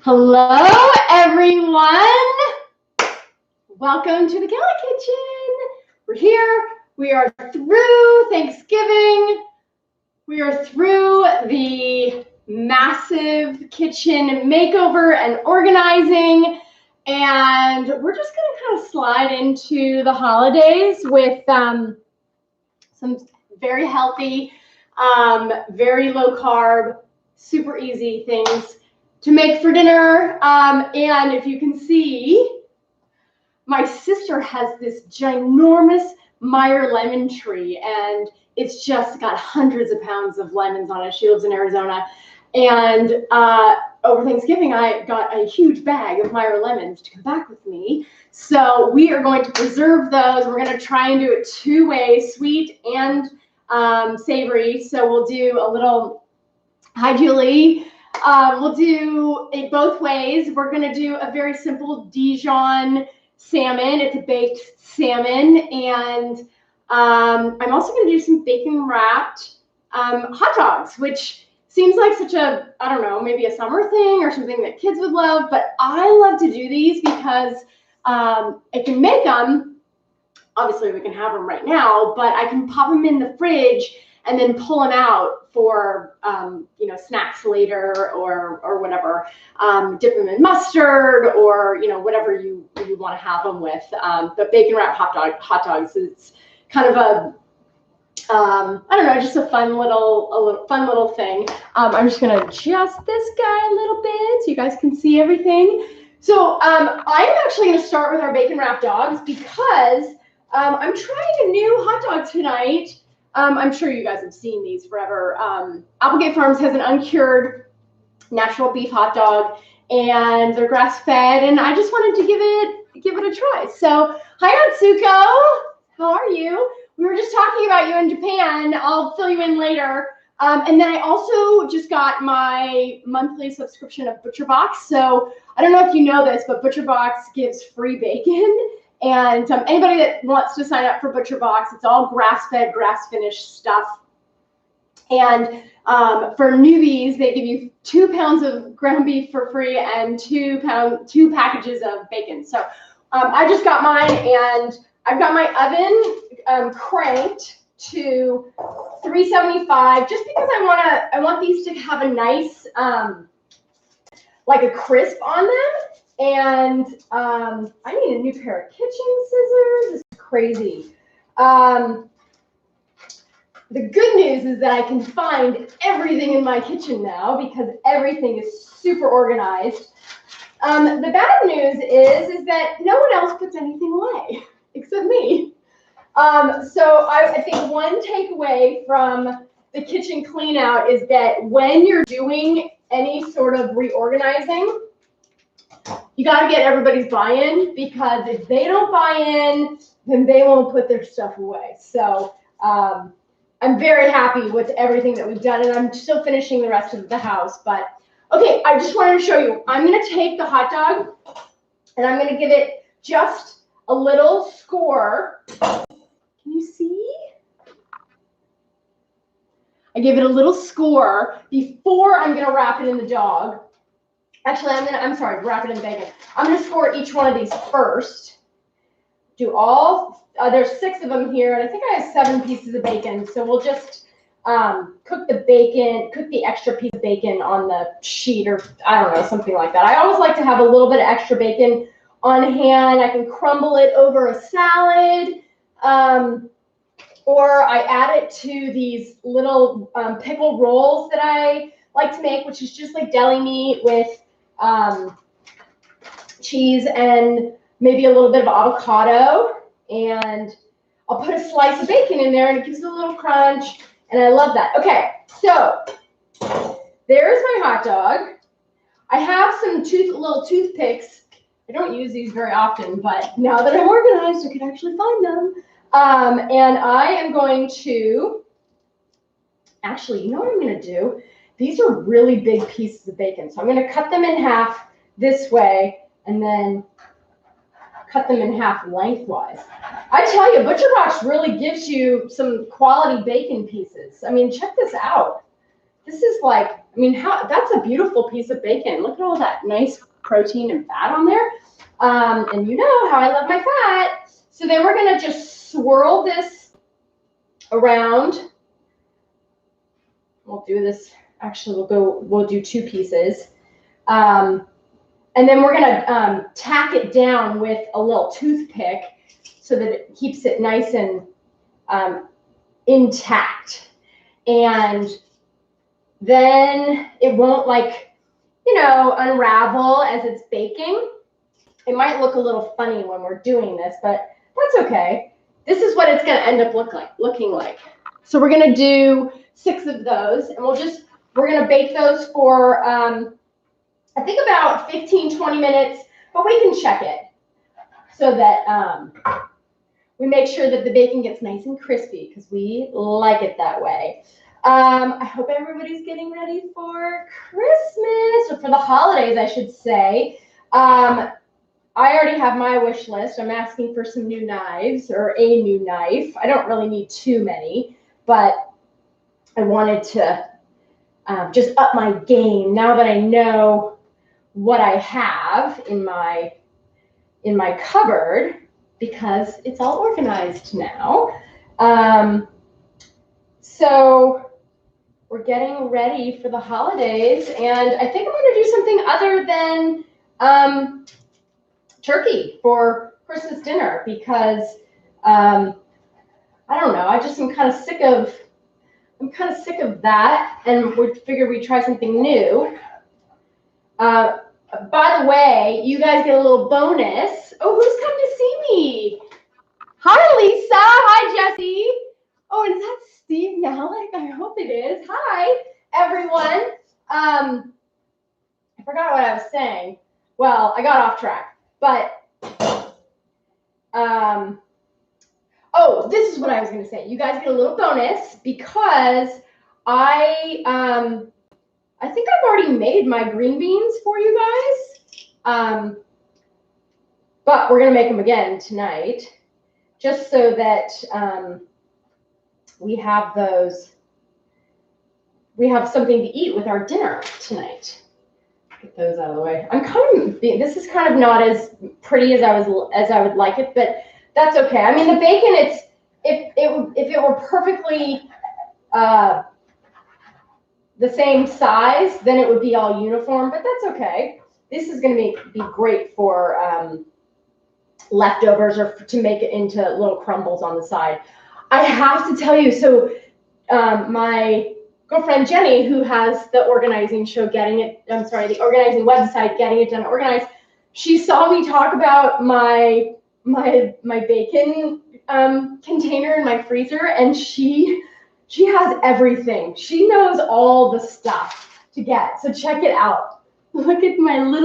Hello, everyone. Welcome to the Kellie Kitchen. We're here. We are through Thanksgiving. We are through the massive kitchen makeover and organizing. And we're just going to kind of slide into the holidays with some very healthy, very low carb, super easy things to make for dinner. And if you can see, my sister has this ginormous Meyer lemon tree, and it's just got hundreds of pounds of lemons on it. She lives in Arizona. And over Thanksgiving, I got a huge bag of Meyer lemons to come back with me. So we are going to preserve those. We're going to try and do it two ways, sweet and savory. So we'll do a little, hi, Julie. We'll do it both ways. We're going to do a very simple Dijon salmon. It's a baked salmon. And I'm also going to do some bacon wrapped hot dogs, which seems like such a, I don't know, maybe a summer thing or something that kids would love. But I love to do these because I can make them. Obviously, we can have them right now, but I can pop them in the fridge and then pull them out for snacks later or whatever. Dip them in mustard or whatever you want to have them with. But bacon wrapped hot dogs is kind of a I don't know, just a fun little thing. I'm just gonna adjust this guy a little bit so you guys can see everything. So I'm actually gonna start with our bacon wrapped dogs because I'm trying a new hot dog tonight. I'm sure you guys have seen these forever. Applegate Farms has an uncured natural beef hot dog, and they're grass fed. And I just wanted to give it a try. So, hi, Atsuko. How are you? We were just talking about you in Japan. I'll fill you in later. And then I also just got my monthly subscription of ButcherBox. So I don't know if you know this, but ButcherBox gives free bacon. And anybody that wants to sign up for ButcherBox, it's all grass-fed, grass-finished stuff. And for newbies, they give you 2 pounds of ground beef for free and 2 packages of bacon. So I just got mine, and I've got my oven cranked to 375, just because I want these to have a nice like a crisp on them. And I need a new pair of kitchen scissors. This is crazy. The good news is that I can find everything in my kitchen now because everything is super organized. The bad news is that no one else puts anything away except me. So I think one takeaway from the kitchen clean out is that when you're doing any sort of reorganizing, you got to get everybody's buy-in, because if they don't buy in, then they won't put their stuff away. So I'm very happy with everything that we've done, and I'm still finishing the rest of the house. But okay, I just wanted to show you. I'm going to take the hot dog, and I'm going to give it just a little score. Can you see? I give it a little score before I'm going to wrap it in the dog. Actually, wrap it in bacon. I'm going to score each one of these first. Do all, there's 6 of them here, and I think I have 7 pieces of bacon. So we'll just cook the extra piece of bacon on the sheet, or I don't know, something like that. I always like to have a little bit of extra bacon on hand. I can crumble it over a salad, or I add it to these little pickle rolls that I like to make, which is just like deli meat with cheese and maybe a little bit of avocado, and I'll put a slice of bacon in there, and it gives it a little crunch, and I love that. Okay, so there's my hot dog. I have some little toothpicks. I don't use these very often, but now that I'm organized, I can actually find them. And I am going to, actually, you know what I'm going to do? These are really big pieces of bacon. So I'm going to cut them in half this way and then cut them in half lengthwise. I tell you, ButcherBox really gives you some quality bacon pieces. I mean, check this out. this is like, I mean, that's a beautiful piece of bacon. Look at all that nice protein and fat on there. And you know how I love my fat. So then we're gonna just swirl this around. We'll do this, actually we'll do 2 pieces. And then we're gonna tack it down with a little toothpick so that it keeps it nice and intact. And then it won't, like, you know, unravel as it's baking. It might look a little funny when we're doing this, but that's okay. This is what it's going to end up looking like. So we're going to do 6 of those, and we're going to bake those for, I think about 15, 20 minutes, but we can check it so that we make sure that the bacon gets nice and crispy because we like it that way. I hope everybody's getting ready for Christmas, or for the holidays, I should say. I already have my wish list. I'm asking for some new knives, or a new knife. I don't really need too many, but I wanted to just up my game now that I know what I have in my cupboard, because it's all organized now. So we're getting ready for the holidays, and I think I'm going to do something other than turkey for Christmas dinner, because I don't know, I just am kind of sick of that, and we figured we'd try something new. By the way, you guys get a little bonus. Oh, who's come to see me? Hi, Lisa. Hi, Jesse. Oh, is that Steve Malik? I hope it is. Hi, everyone. I forgot what I was saying. Well, I got off track, but oh, this is what I was going to say. You guys get a little bonus because I think I've already made my green beans for you guys, but we're going to make them again tonight, just so that we have something to eat with our dinner tonight. Get those out of the way. This is kind of not as pretty as I would like it, but that's okay. I mean, the bacon, if it were perfectly the same size, then it would be all uniform, but that's okay. This is going to be great for leftovers, or to make it into little crumbles on the side. I have to tell you, so my girlfriend Jenny, who has the organizing show, the organizing website, Getting It Done Organized, she saw me talk about my bacon container in my freezer, and she has everything. She knows all the stuff to get. So check it out. Look at my new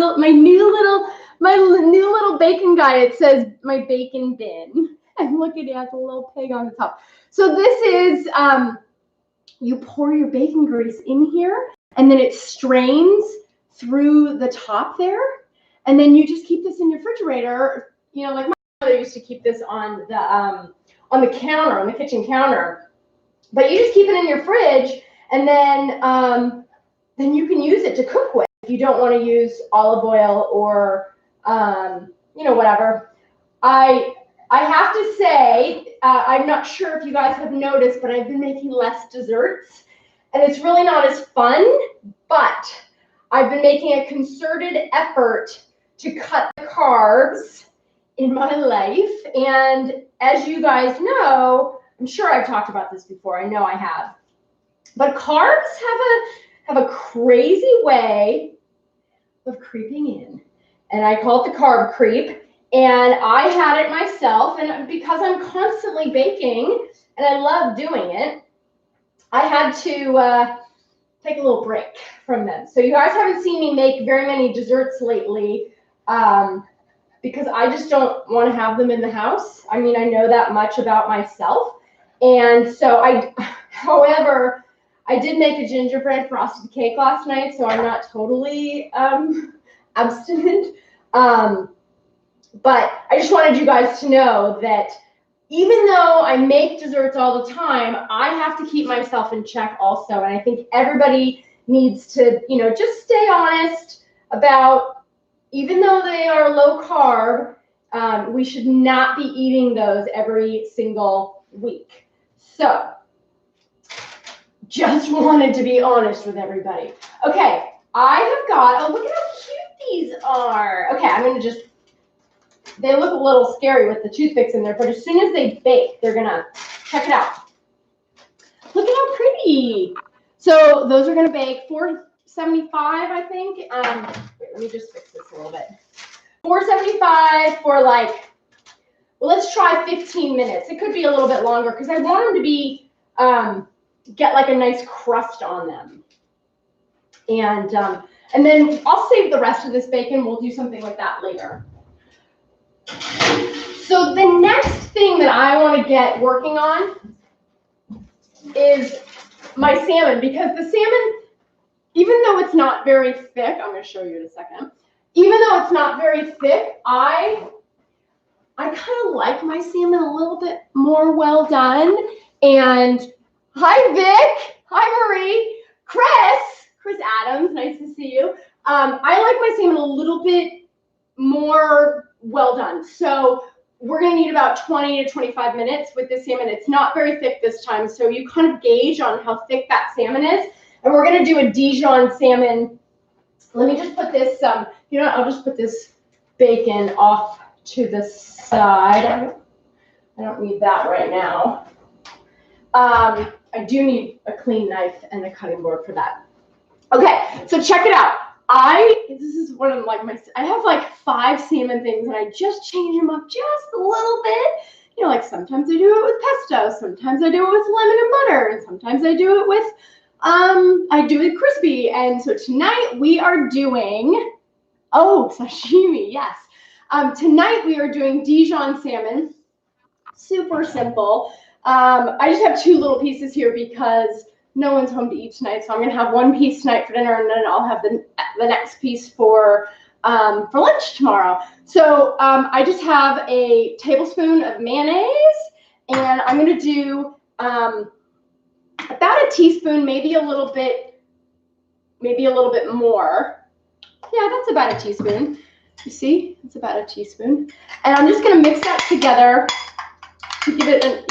little bacon guy. It says my bacon bin. And look, it has a little pig on the top. So this is, you pour your bacon grease in here, and then it strains through the top there. And then you just keep this in your refrigerator. You know, like my mother used to keep this on the counter, on the kitchen counter. But you just keep it in your fridge, and then you can use it to cook with if you don't want to use olive oil or whatever. I have to say, I'm not sure if you guys have noticed, but I've been making less desserts, and it's really not as fun, but I've been making a concerted effort to cut the carbs in my life. And as you guys know, I'm sure I've talked about this before. I know I have. But carbs have a crazy way of creeping in, and I call it the carb creep. And I had it myself, and because I'm constantly baking and I love doing it, I had to take a little break from them. So you guys haven't seen me make very many desserts lately, because I just don't want to have them in the house. I mean, I know that much about myself. And so however, I did make a gingerbread frosted cake last night, so I'm not totally abstinent. But I just wanted you guys to know that even though I make desserts all the time, I have to keep myself in check also. And I think everybody needs to, just stay honest about, even though they are low carb, we should not be eating those every single week. So just wanted to be honest with everybody. Okay, I have got, oh, look at how cute these are. Okay, I'm going to just, they look a little scary with the toothpicks in there, but as soon as they bake, they're going to, check it out. Look at how pretty. So those are going to bake 475, I think. Wait, let me just fix this a little bit. 475 for like, well, let's try 15 minutes. It could be a little bit longer because I want them to be, get like a nice crust on them. And then I'll save the rest of this bacon. We'll do something like that later. So the next thing that I want to get working on is my salmon, because the salmon, even though it's not very thick, I'm going to show you in a second. Even though it's not very thick, I kind of like my salmon a little bit more well done. And hi, Vic. Hi, Marie. Chris Adams. Nice to see you. I like my salmon a little bit more well done. So we're going to need about 20 to 25 minutes with this salmon. It's not very thick this time, so you kind of gauge on how thick that salmon is. And we're going to do a Dijon salmon. Let me just put this, I'll just put this bacon off to the side. I don't need that right now. I do need a clean knife and a cutting board for that. Okay, so check it out. This is one of I have like 5 salmon things, and I just change them up just a little bit. Like sometimes I do it with pesto, sometimes I do it with lemon and butter, and sometimes I do it with, crispy. And so tonight we are doing, sashimi, yes. Tonight we are doing Dijon salmon, super simple. I just have 2 little pieces here because no one's home to eat tonight, so I'm going to have 1 piece tonight for dinner, and then I'll have the next piece for lunch tomorrow. So I just have a tablespoon of mayonnaise, and I'm going to do about a teaspoon, maybe a little bit more. Yeah, that's about a teaspoon. You see, it's about a teaspoon, and I'm just going to mix that together to give it,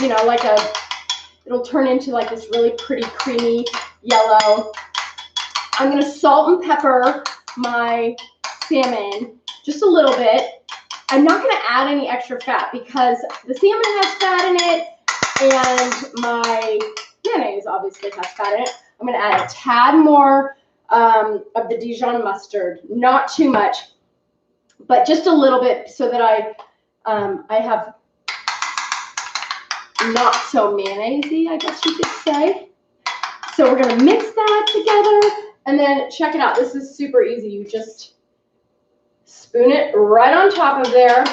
it'll turn into like this really pretty creamy yellow. I'm going to salt and pepper my salmon just a little bit. I'm not going to add any extra fat because the salmon has fat in it and my mayonnaise obviously has fat in it. I'm going to add a tad more of the Dijon mustard, not too much, but just a little bit so that I have not so mayonnaise-y, I guess you could say. So we're going to mix that together, and then check it out. This is super easy. You just spoon it right on top of there,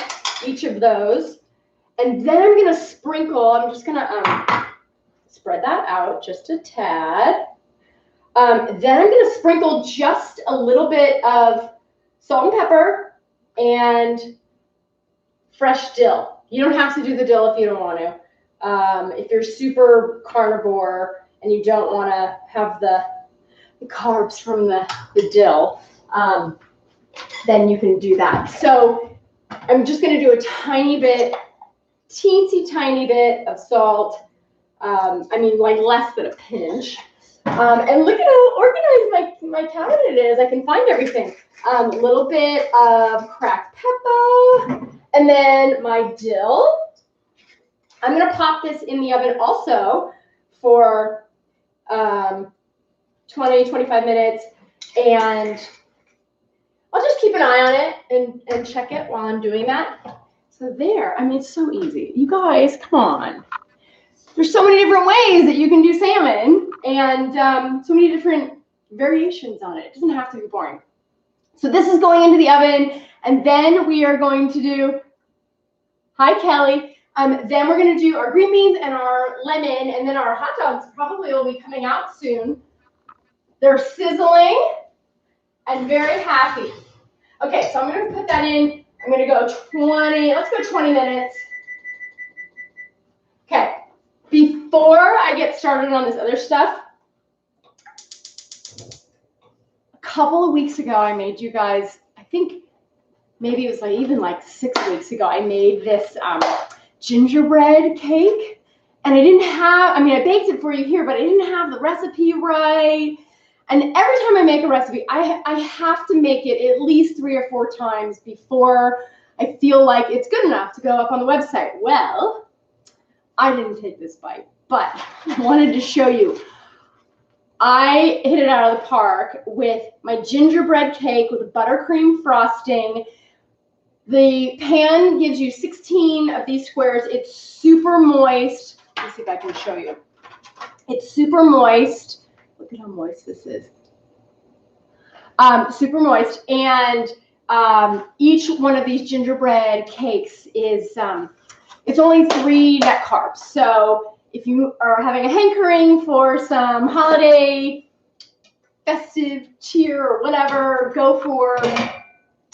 each of those. And then I'm going to sprinkle. I'm just going to spread that out just a tad. Then I'm going to sprinkle just a little bit of salt and pepper and fresh dill. You don't have to do the dill if you don't want to. If you're super carnivore and you don't want to have the carbs from the dill, then you can do that. So I'm just going to do a tiny bit, teensy tiny bit of salt. Like less than a pinch. And look at how organized my cabinet is. I can find everything. A little bit of cracked pepper, and then my dill. I'm going to pop this in the oven also for 20, 25 minutes, and I'll just keep an eye on it and check it while I'm doing that. So there, it's so easy. You guys, come on. There's so many different ways that you can do salmon, and so many different variations on it. It doesn't have to be boring. So this is going into the oven, and then we are going to do, hi, Kelly. Then we're going to do our green beans and our lemon, and then our hot dogs probably will be coming out soon. They're sizzling and very happy. Okay, so I'm going to put that in. I'm going to go let's go 20 minutes. Okay, before I get started on this other stuff, a couple of weeks ago, I made you guys, I think maybe it was like even like 6 weeks ago, I made this gingerbread cake. And I didn't have, I mean, I baked it for you here, but I didn't have the recipe right. And every time I make a recipe, I have to make it at least 3 or 4 times before I feel like it's good enough to go up on the website. Well, I didn't take this bite, but I wanted to show you. I hit it out of the park with my gingerbread cake with buttercream frosting. The pan gives you 16 of these squares. It's super moist. Let's see if I can show you. It's super moist. Look at how moist this is. Super moist. And each one of these gingerbread cakes is, it's only 3 net carbs. So if you are having a hankering for some holiday festive cheer or whatever, go for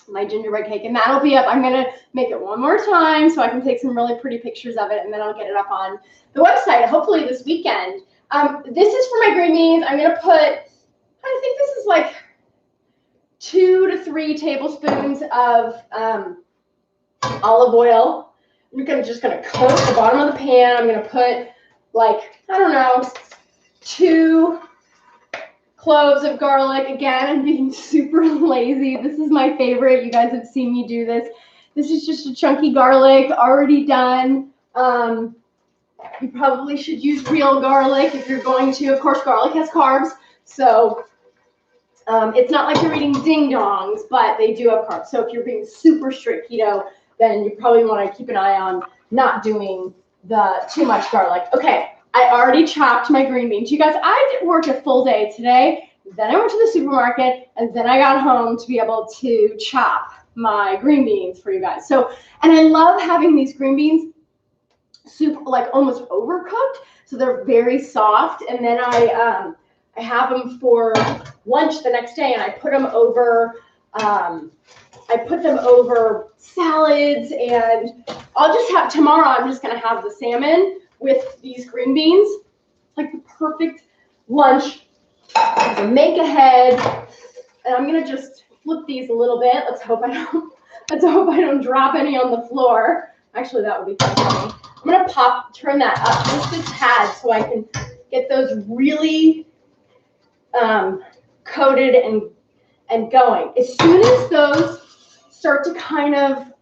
my gingerbread cake, and that'll be up. I'm going to make it one more time so I can take some really pretty pictures of it, and then I'll get it up on the website, hopefully this weekend. This is for my green beans. I'm going to put, I think this is like 2 to 3 tablespoons of olive oil. I'm just going to coat the bottom of the pan. I'm going to put like, I don't know, 2 cloves of garlic. Again, I'm being super lazy. This is my favorite. You guys have seen me do this. This is just a chunky garlic already done. You probably should use real garlic if you're going to. Of course, garlic has carbs, so it's not like you're eating ding-dongs, but they do have carbs. So if you're being super strict keto, then you probably want to keep an eye on not doing too much garlic. Okay. I already chopped my green beans. You guys, I worked a full day today. Then I went to the supermarket, and then I got home to be able to chop my green beans for you guys. So, and I love having these green beans like almost overcooked, so they're very soft. And then I have them for lunch the next day, and I put them over. I put them over salads, and I'll just have tomorrow. I'm just gonna have the salmon with these green beans, like the perfect lunch to make ahead. And I'm gonna just flip these a little bit. Let's hope I don't drop any on the floor. Actually, that would be funny. I'm gonna turn that up just a tad so I can get those really coated and going. As soon as those start to kind of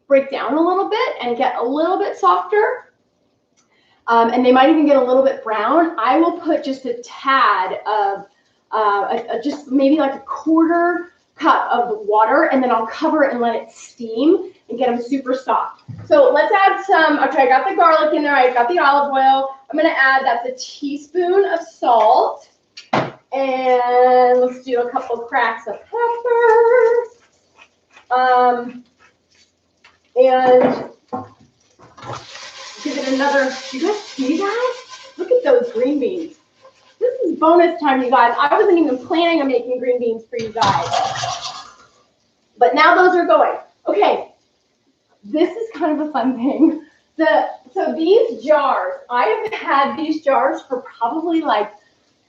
break down a little bit and get a little bit softer, and they might even get a little bit brown, I will put just a tad of, just maybe like a 1/4 cup of water, and then I'll cover it and let it steam and get them super soft. So let's add some, okay, I got the garlic in there, I got the olive oil. I'm gonna add, that's a teaspoon of salt, and let's do a couple cracks of pepper. And give it another, you guys see that? Look at those green beans. This is bonus time, you guys. I wasn't even planning on making green beans for you guys. But now those are going. Okay, this is kind of a fun thing. So these jars, I have had these jars for probably like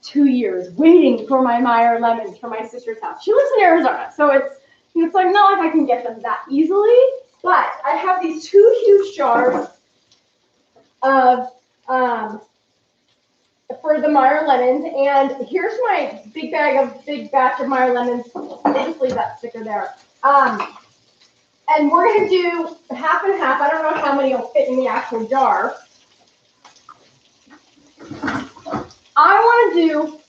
2 years, waiting for my Meyer lemons from my sister's house. She lives in Arizona, so it's like not like I can get them that easily. But I have these 2 huge jars of for the Meyer lemons, and here's my big batch of Meyer lemons. I'll just leave that sticker there. And we're gonna do half and half. I don't know how many will fit in the actual jar. I want to do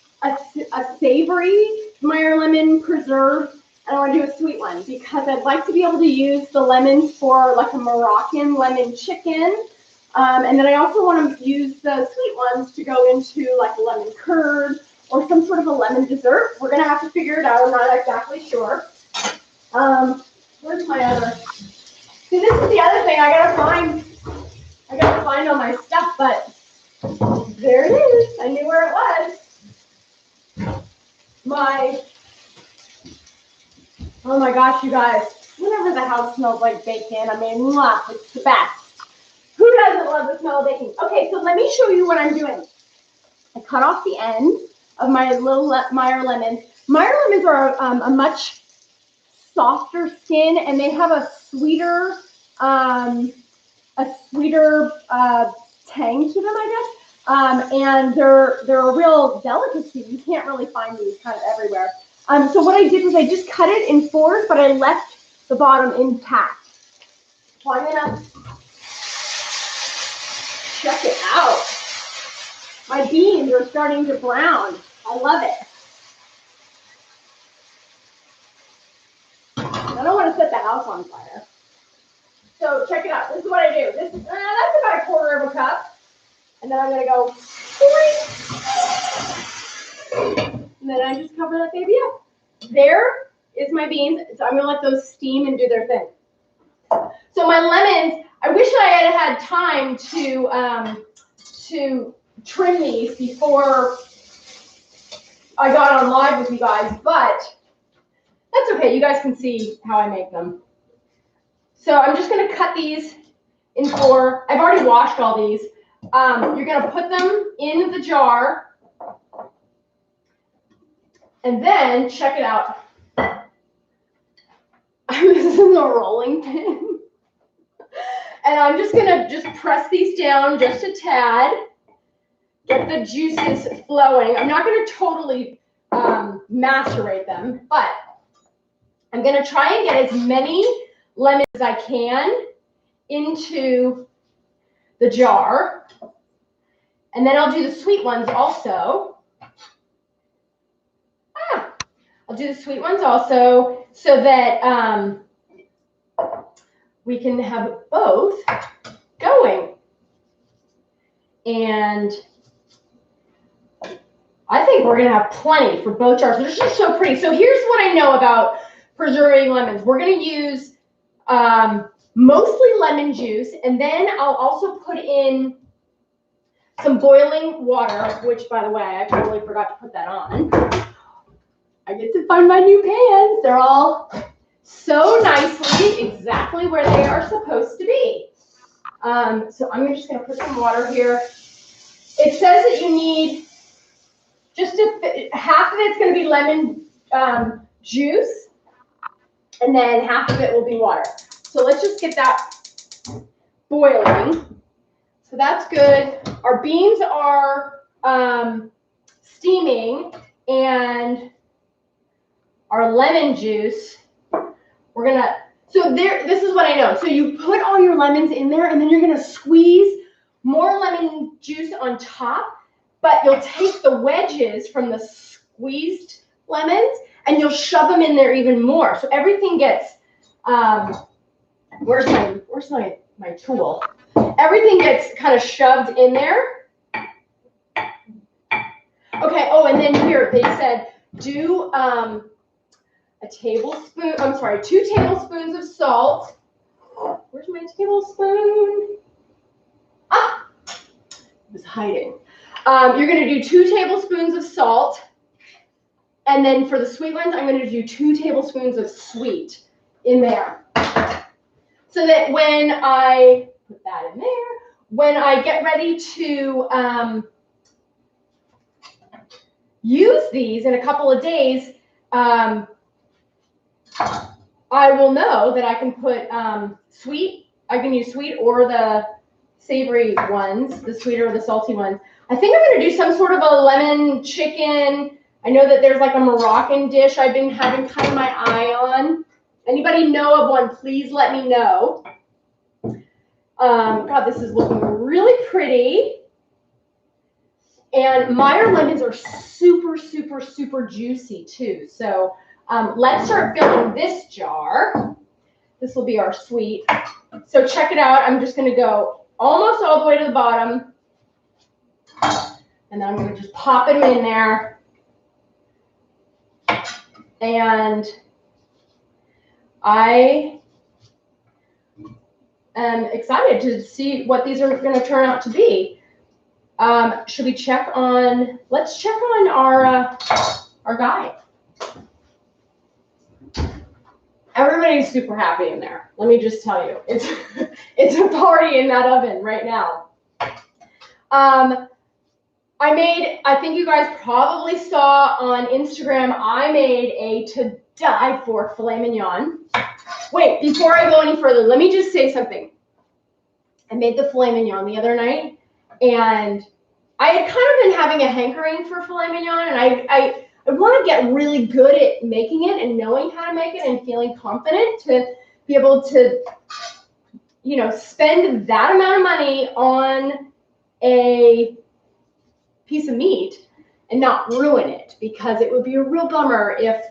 a savory Meyer lemon preserve, and I want to do a sweet one because I'd like to be able to use the lemons for like a Moroccan lemon chicken. And then I also want to use the sweet ones to go into like a lemon curd or some sort of a lemon dessert. We're going to have to figure it out. I'm not exactly sure. Where's my other? See, this is the other thing. I gotta find all my stuff, but there it is. I knew where it was. Oh my gosh, you guys. Whenever the house smells like bacon, I mean, it's the best. Who doesn't doesn't love the smell of baking? Okay, so let me show you what I'm doing. I cut off the end of my little Meyer lemons. Meyer lemons are a much softer skin, and they have a sweeter tang to them, I guess. And they're a real delicacy. You can't really find these kind of everywhere. So what I did was I just cut it in fours, but I left the bottom intact. So I'm gonna check it out. My beans are starting to brown. I love it. I don't want to set the house on fire. So check it out. This is what I do. That's about a quarter of a cup. And then I'm going to go, and then I just cover that baby up. There is my beans. So I'm going to let those steam and do their thing. So my lemons, I wish I had had time to trim these before I got on live with you guys, but that's okay. You guys can see how I make them. So I'm just going to cut these in four. I've already washed all these. You're going to put them in the jar. And then, check it out. This is a rolling pin. And I'm just going to press these down just a tad. Get the juices flowing. I'm not going to totally macerate them, but I'm going to try and get as many lemons as I can into the jar. And then I'll do the sweet ones also. I'll do the sweet ones also so that we can have both going. And I think we're going to have plenty for both jars. They're just so pretty. So here's what I know about preserving lemons. We're going to use mostly lemon juice, and then I'll also put in some boiling water, which, by the way, I totally forgot to put that on. I get to find my new pans. They're all so nicely exactly where they are supposed to be. So I'm just going to put some water here. It says that you need half of it's going to be lemon juice, and then half of it will be water. So let's just get that boiling. So that's good. Our beans are steaming, and our lemon juice, this is what I know. So you put all your lemons in there, and then you're going to squeeze more lemon juice on top, but you'll take the wedges from the squeezed lemons, and you'll shove them in there even more. So everything gets, where's my tool? Everything gets kind of shoved in there. Okay, oh, and then here they said do 2 tablespoons of salt. Where's my tablespoon? Ah, it was hiding. You're going to do 2 tablespoons of salt. And then for the sweet ones, I'm going to do 2 tablespoons of sweet in there. So that when I put that in there, when I get ready to use these in a couple of days, I will know that I can put sweet. I can use sweet or the savory ones, the sweeter or the salty ones. I think I'm going to do some sort of a lemon chicken. I know that there's like a Moroccan dish I've been having kind of my eye on. Anybody know of one, please let me know. God, this is looking really pretty. And Meyer lemons are super, super, super juicy too. So let's start filling this jar. This will be our sweet. So check it out. I'm just going to go almost all the way to the bottom. And then I'm going to just pop them in there. And I am excited to see what these are going to turn out to be. Should we check on, let's check on our guy. Everybody's super happy in there. Let me just tell you, it's a party in that oven right now. I think you guys probably saw on Instagram, I made a to die for filet mignon. Wait, before I go any further, let me just say something. I made the filet mignon the other night, and I had kind of been having a hankering for filet mignon, and I want to get really good at making it and knowing how to make it and feeling confident to be able to, you know, spend that amount of money on a piece of meat and not ruin it, because it would be a real bummer if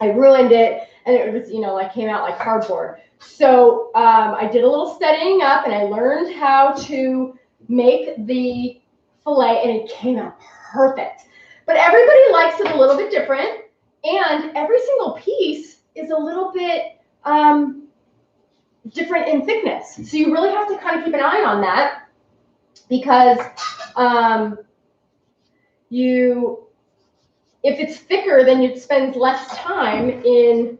I ruined it and it was, you know, like came out like cardboard. So I did a little studying up and I learned how to make the filet, and it came out perfect. But everybody likes it a little bit different, and every single piece is a little bit different in thickness. So you really have to kind of keep an eye on that, because if it's thicker, then it spends less time in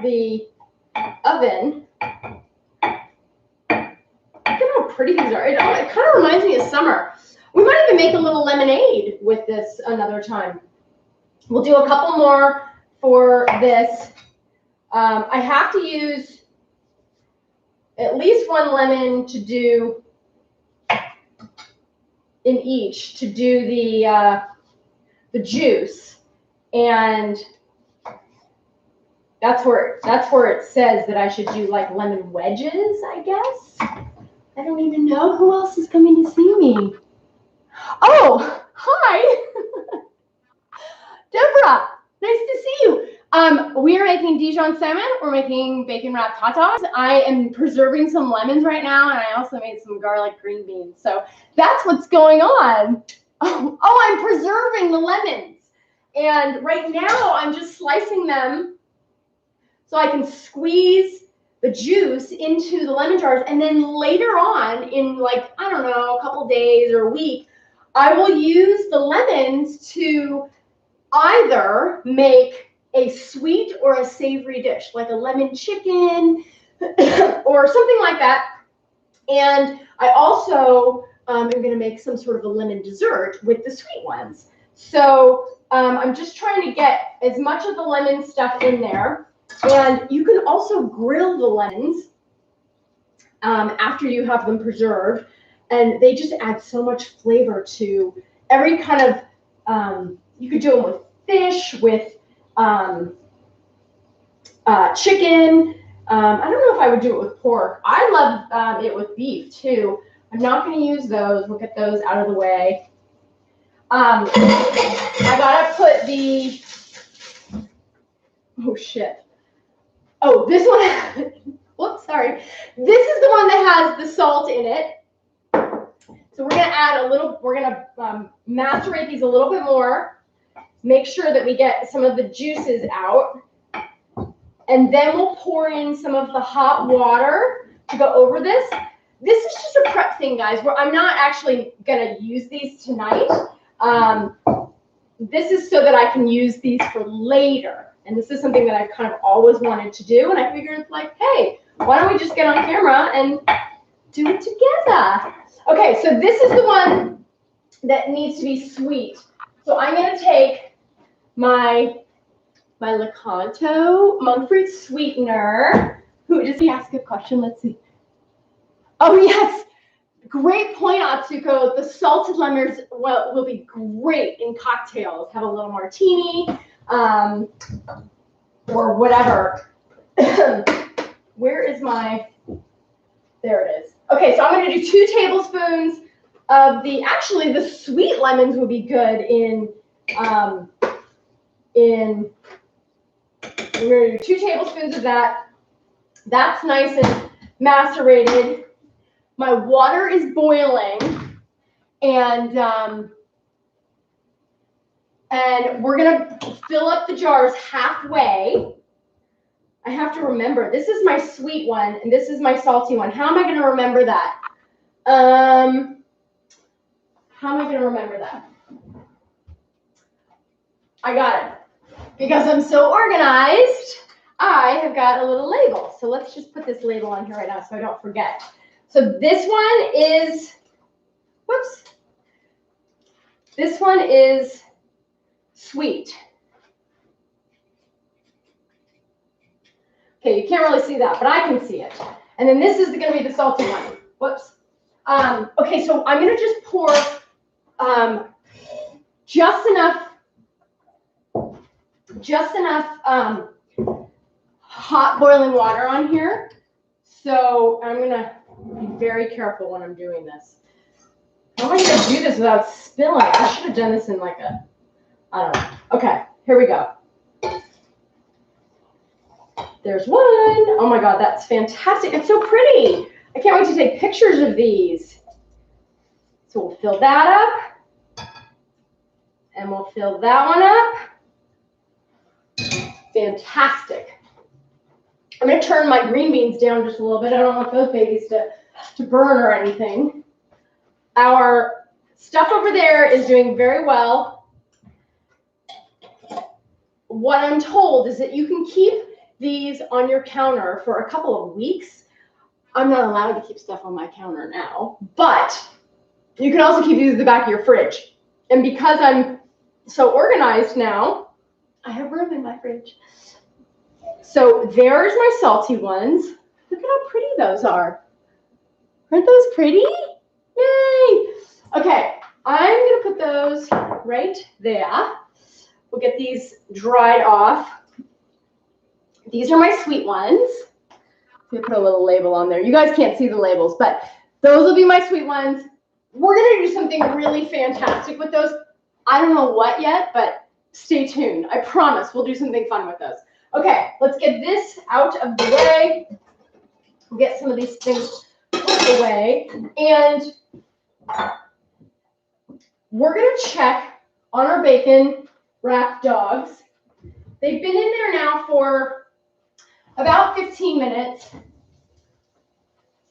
the oven. Look at how pretty these are. It kind of reminds me of summer. We might even make a little lemonade with this another time. We'll do a couple more for this. I have to use at least one lemon to do in each to do the juice, and that's where it says that I should do like lemon wedges, I guess. I don't even know who else is coming to see me. Oh, hi. Deborah, nice to see you. We are making Dijon salmon. We're making bacon wrapped hot dogs. I am preserving some lemons right now, and I also made some garlic green beans. So that's what's going on. Oh, I'm preserving the lemons. And right now I'm just slicing them so I can squeeze the juice into the lemon jars. And then later on, in like, I don't know, a couple days or a week, I will use the lemons to either make a sweet or a savory dish, like a lemon chicken or something like that. And I also am going to make some sort of a lemon dessert with the sweet ones. So I'm just trying to get as much of the lemon stuff in there. And you can also grill the lemons after you have them preserved. And they just add so much flavor to every kind of, you could do them with fish, with chicken. I don't know if I would do it with pork. I love it with beef too. I'm not going to use those. We'll get those out of the way. I gotta put the, oh shit. Oh, this one, whoops, sorry. This is the one that has the salt in it. So we're gonna add a little, we're gonna macerate these a little bit more. Make sure that we get some of the juices out. And then we'll pour in some of the hot water to go over this. This is just a prep thing, guys, where I'm not actually gonna use these tonight. This is so that I can use these for later. And this is something that I've kind of always wanted to do. And I figured, like, hey, why don't we just get on camera and do it together? Okay, so this is the one that needs to be sweet. So I'm going to take my Lakanto monk fruit sweetener. Who does he ask a question? Let's see. Oh, yes. Great point, Atsuko. The salted lemons will be great in cocktails. Have a little martini or whatever. Where is my, there it is. Okay, so I'm going to do 2 tablespoons of the, actually the sweet lemons would be good in we're going to do 2 tablespoons of that. That's nice and macerated. My water is boiling, and we're gonna fill up the jars halfway. I have to remember, this is my sweet one, and this is my salty one. How am I gonna remember that? How am I gonna remember that? I got it. Because I'm so organized, I have got a little label. So let's just put this label on here right now so I don't forget. So this one is, whoops. This one is sweet. Okay, you can't really see that, but I can see it. And then this is going to be the salty one. Whoops. Okay, so I'm going to just pour just enough hot boiling water on here. So I'm going to be very careful when I'm doing this. How am I going to do this without spilling? I should have done this in like a, I don't know. Okay, here we go. There's one. Oh my God, that's fantastic. It's so pretty. I can't wait to take pictures of these. So we'll fill that up. And we'll fill that one up. Fantastic. I'm going to turn my green beans down just a little bit. I don't want those babies to burn or anything. Our stuff over there is doing very well. What I'm told is that you can keep these on your counter for a couple of weeks. I'm not allowed to keep stuff on my counter now, but you can also keep these in the back of your fridge. And because I'm so organized now, I have room in my fridge. So there's my salty ones. Look at how pretty those are. Aren't those pretty? Yay! Okay, I'm going to put those right there. We'll get these dried off. These are my sweet ones. Let me put a little label on there. You guys can't see the labels, but those will be my sweet ones. We're going to do something really fantastic with those. I don't know what yet, but stay tuned. I promise we'll do something fun with those. Okay, let's get this out of the way. We'll get some of these things put away. And we're going to check on our bacon wrapped dogs. They've been in there now for about 15 minutes.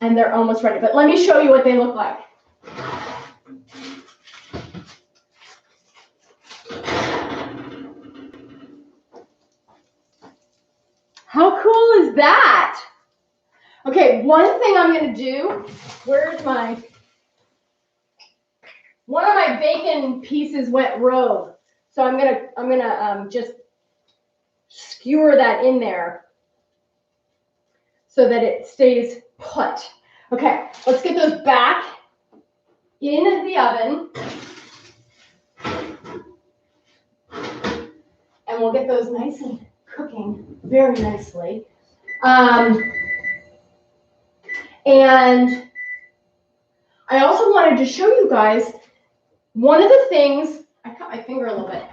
And they're almost ready. But let me show you what they look like. How cool is that? Okay, one thing I'm going to do, where's my, one of my bacon pieces went rogue. So I'm gonna just skewer that in there so that it stays put. Okay, let's get those back in the oven. And we'll get those nice and cooking very nicely. And I also wanted to show you guys one of the things, I cut my finger a little bit.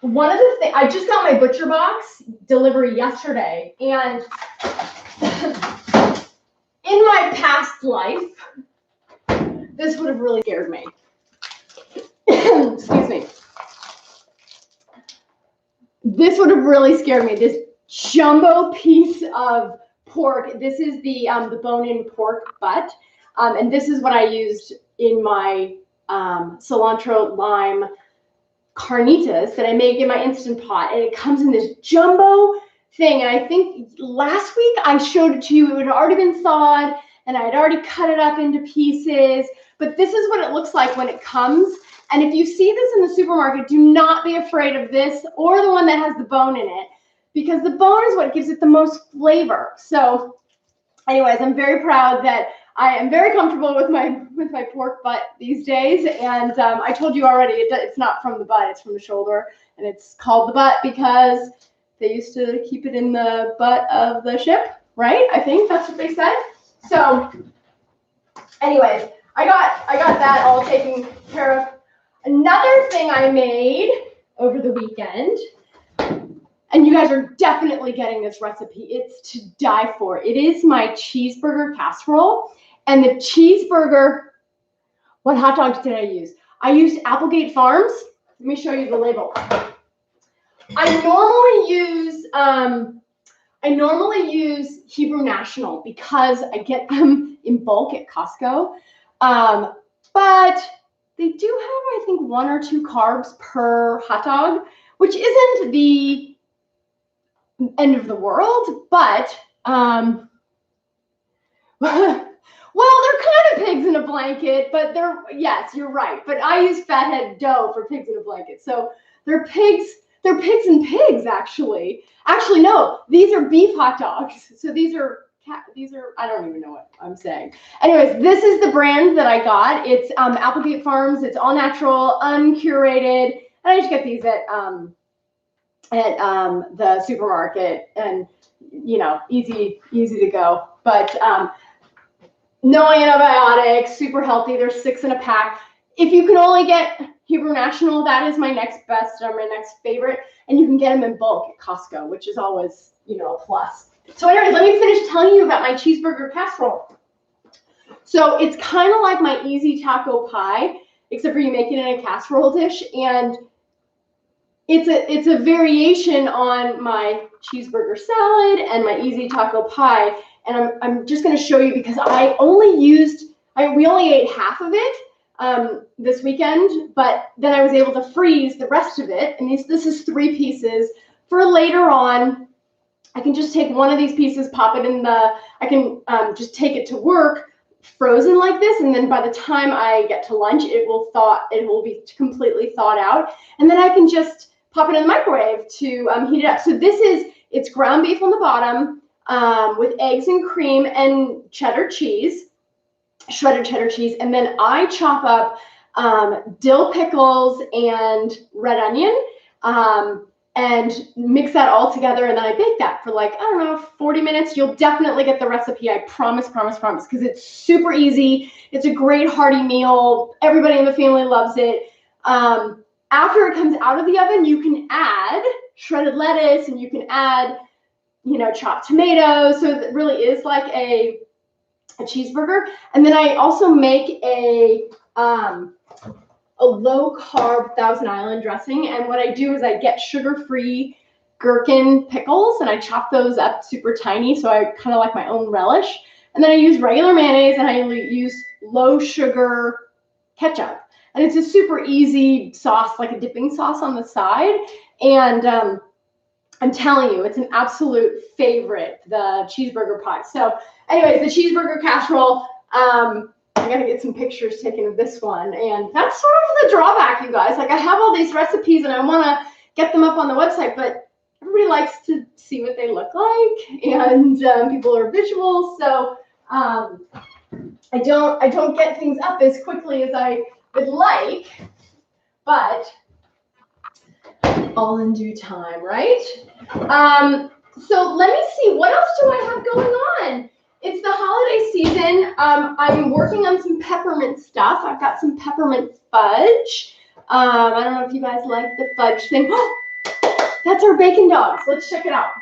One of the things, I just got my butcher box delivery yesterday, and in my past life, this would have really scared me. Excuse me. This would have really scared me. This jumbo piece of pork. This is the bone-in pork butt, and this is what I used in my cilantro lime carnitas that I make in my Instant Pot, and it comes in this jumbo thing. And I think last week I showed it to you. It had already been thawed, and I had already cut it up into pieces. But this is what it looks like when it comes. And if you see this in the supermarket, do not be afraid of this or the one that has the bone in it, because the bone is what gives it the most flavor. So anyways, I'm very proud that I am very comfortable with my pork butt these days. And I told you already, it's not from the butt, it's from the shoulder. And it's called the butt because they used to keep it in the butt of the ship, right? I think that's what they said. So anyways, I got that all taken care of. Another thing I made over the weekend, and you guys are definitely getting this recipe, it's to die for. It is my cheeseburger casserole. And the cheeseburger, what hot dogs did I use? I used Applegate Farms. Let me show you the label. I normally use Hebrew National because I get them in bulk at Costco. But they do have, I think, 1 or 2 carbs per hot dog, which isn't the end of the world, but well, they're kind of pigs in a blanket, but yes, you're right. But I use fathead dough for pigs in a blanket. So they're pigs and pigs, actually. Actually, no, these are beef hot dogs. So these are, I don't even know what I'm saying. Anyways, this is the brand that I got. It's Applegate Farms. It's all natural, uncurated. And I just get these at the supermarket, and easy to go. But no antibiotics, super healthy. There's 6 in a pack. If you can only get Hebrew National, that is my next best or my next favorite. And you can get them in bulk at Costco, which is always, a plus. So anyways, let me finish telling you about my cheeseburger casserole. So it's kind of like my easy taco pie, except for you make it in a casserole dish. And it's a variation on my cheeseburger salad and my easy taco pie. And I'm just going to show you because we only ate half of it this weekend, but then I was able to freeze the rest of it. And this is 3 pieces for later on. I can just take one of these pieces, pop it in I can just take it to work frozen like this. And then by the time I get to lunch, it will be completely thawed out. And then I can just pop it in the microwave to heat it up. So it's ground beef on the bottom with eggs and cream and cheddar cheese, shredded cheddar cheese. And then I chop up dill pickles and red onion and mix that all together. And then I bake that for 40 minutes. You'll definitely get the recipe. I promise, because it's super easy. It's a great hearty meal. Everybody in the family loves it. After it comes out of the oven, you can add shredded lettuce and you can add, chopped tomatoes. So it really is like a cheeseburger. And then I also make a low carb Thousand Island dressing. And what I do is I get sugar-free gherkin pickles and I chop those up super tiny. So I kind of like my own relish. And then I use regular mayonnaise and I use low sugar ketchup. And it's a super easy sauce, like a dipping sauce on the side. And I'm telling you, it's an absolute favorite, the cheeseburger pie. So anyways, the cheeseburger casserole, I got to get some pictures taken of this one. And that's sort of the drawback, you guys. I have all these recipes and I want to get them up on the website, but everybody likes to see what they look like. And people are visual. So I don't get things up as quickly as I would like, but all in due time, right? So let me see, what else do I have going on? It's the holiday season. I'm working on some peppermint stuff. I've got some peppermint fudge. I don't know if you guys like the fudge thing. That's our bacon dogs. Let's check it out.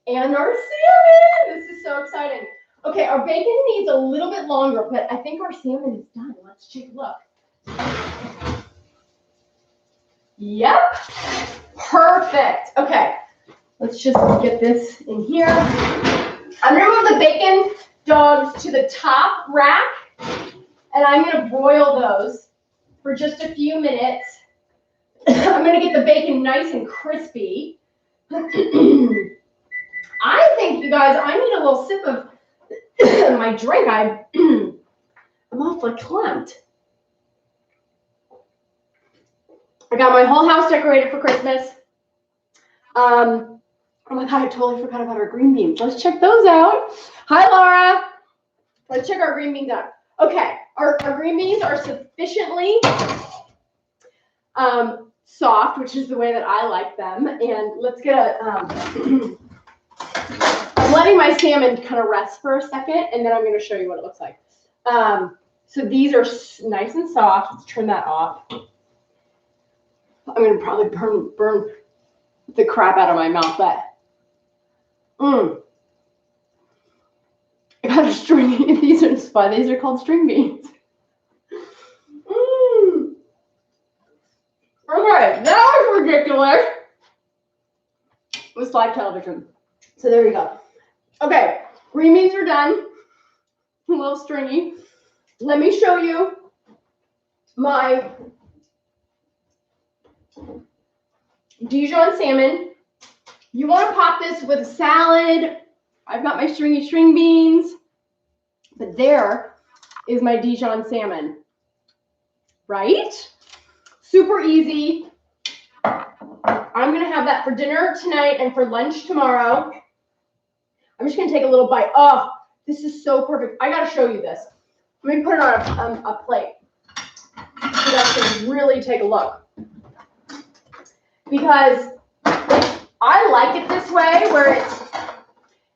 And our salmon. This is so exciting. Okay, our bacon needs a little bit longer, but I think our salmon is done. Let's take a look. Yep. Perfect. Okay, let's just get this in here. I'm going to move the bacon dogs to the top rack, and I'm going to broil those for just a few minutes. I'm going to get the bacon nice and crispy. I think, you guys, I need a little sip of my drink. I'm awfully clumped. I got my whole house decorated for Christmas. Oh my God, I totally forgot about our green beans. Let's check those out. Hi, Laura. Let's check our green beans out. Okay, our green beans are sufficiently soft, which is the way that I like them. And let's get a... I'm letting my salmon kind of rest for a second, and then I'm going to show you what it looks like. So these are nice and soft. Let's turn that off. I'm going to probably burn the crap out of my mouth, but I got a string. These are called string beans. Okay, that was ridiculous. It was live television. So there you go. Okay, green beans are done. A little stringy. Let me show you my Dijon salmon. You want to pop this with a salad. I've got my stringy string beans, but there is my Dijon salmon, right? Super easy. I'm going to have that for dinner tonight and for lunch tomorrow. I'm just going to take a little bite. Oh, this is so perfect. I got to show you this. Let me put it on a plate so you guys can really take a look. Because I like it this way, where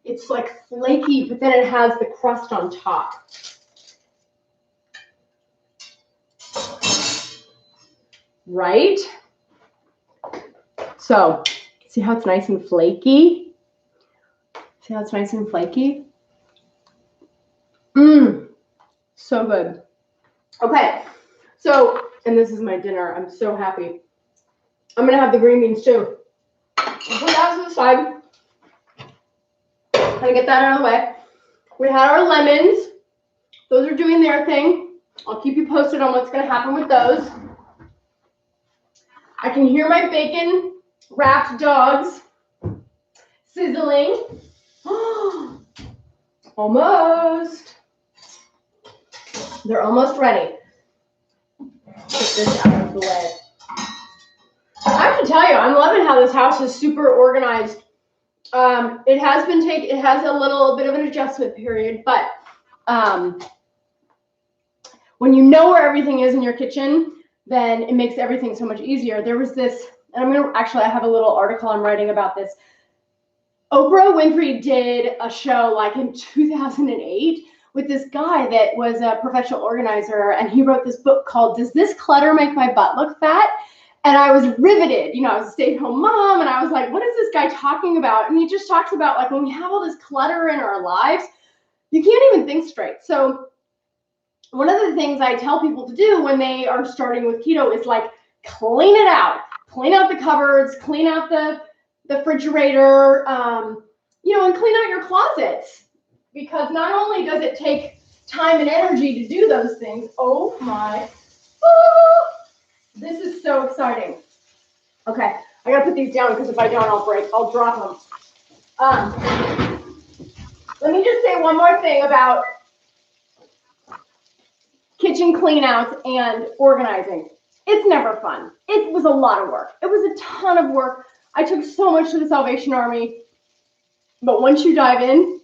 it's like flaky, but then it has the crust on top. Right? So, see how it's nice and flaky? See how it's nice and flaky? Mmm, so good. Okay, so, and this is my dinner. I'm so happy. I'm gonna have the green beans too. Put that to the side. Kind of get that out of the way. We had our lemons. Those are doing their thing. I'll keep you posted on what's gonna happen with those. I can hear my bacon wrapped dogs sizzling. Almost. They're almost ready. Get this out of the way. I have to tell you, I'm loving how this house is super organized. It has a little bit of an adjustment period, but when you know where everything is in your kitchen, then it makes everything so much easier. There was this, and I have a little article I'm writing about this. Oprah Winfrey did a show like in 2008 with this guy that was a professional organizer, and he wrote this book called Does This Clutter Make My Butt Look Fat? And I was riveted. You know, I was a stay-at-home mom, and I was like, what is this guy talking about? And he just talks about, like, when we have all this clutter in our lives, you can't even think straight. So one of the things I tell people to do when they are starting with keto is, like, clean it out. Clean out the cupboards, clean out the refrigerator, you know, and clean out your closets. Because not only does it take time and energy to do those things, oh my, this is so exciting. Okay, I gotta put these down because if I don't, I'll drop them. Let me just say one more thing about kitchen cleanouts and organizing. It's never fun. It was a lot of work. It was a ton of work. I took so much to the Salvation Army, but once you dive in,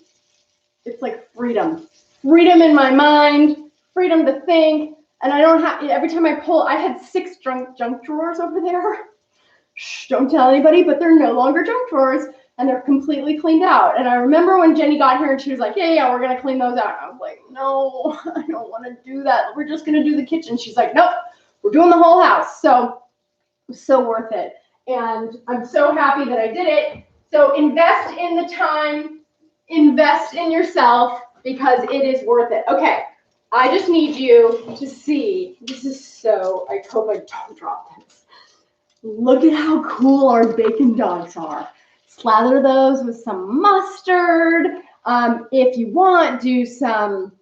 it's like freedom. Freedom in my mind, freedom to think, and I don't have, every time I had 6 junk drawers over there. Shh, don't tell anybody, but they're no longer junk drawers, and they're completely cleaned out. And I remember when Jenny got here and she was like, yeah, we're gonna clean those out. And I was like, no, I don't wanna do that. We're just gonna do the kitchen. She's like, nope, we're doing the whole house. So worth it. And I'm so happy that I did it. So invest in the time, invest in yourself, because it is worth it. Okay, I just need you to see, this is so, I hope I don't drop this. Look at how cool our bacon dogs are. Slather those with some mustard. If you want, do some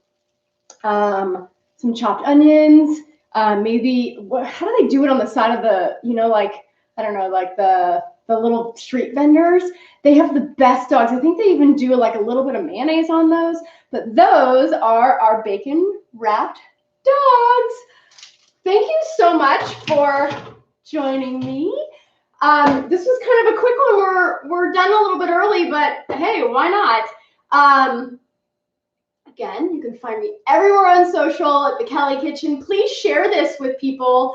chopped onions. Maybe, how do they do it on the side of the, you know, like, I don't know, like the little street vendors? They have the best dogs. I think they even do like a little bit of mayonnaise on those. But those are our bacon wrapped dogs. Thank you so much for joining me. This was kind of a quick one. We're done a little bit early, but hey, why not? Again, you can find me everywhere on social at the Kellie Kitchen. Please share this with people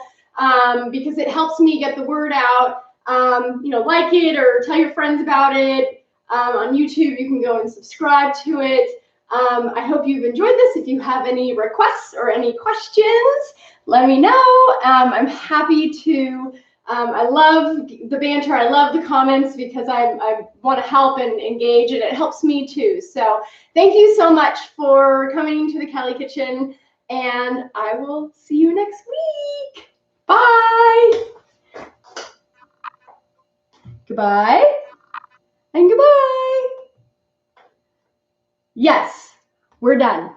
because it helps me get the word out. You know, like it or tell your friends about it. On YouTube, you can go and subscribe to it. I hope you've enjoyed this. If you have any requests or any questions, let me know. I'm happy to. I love the banter. I love the comments because I want to help and engage, and it helps me too. So thank you so much for coming to the Kellie Kitchen, and I will see you next week. Bye. Goodbye. And goodbye. Yes, we're done.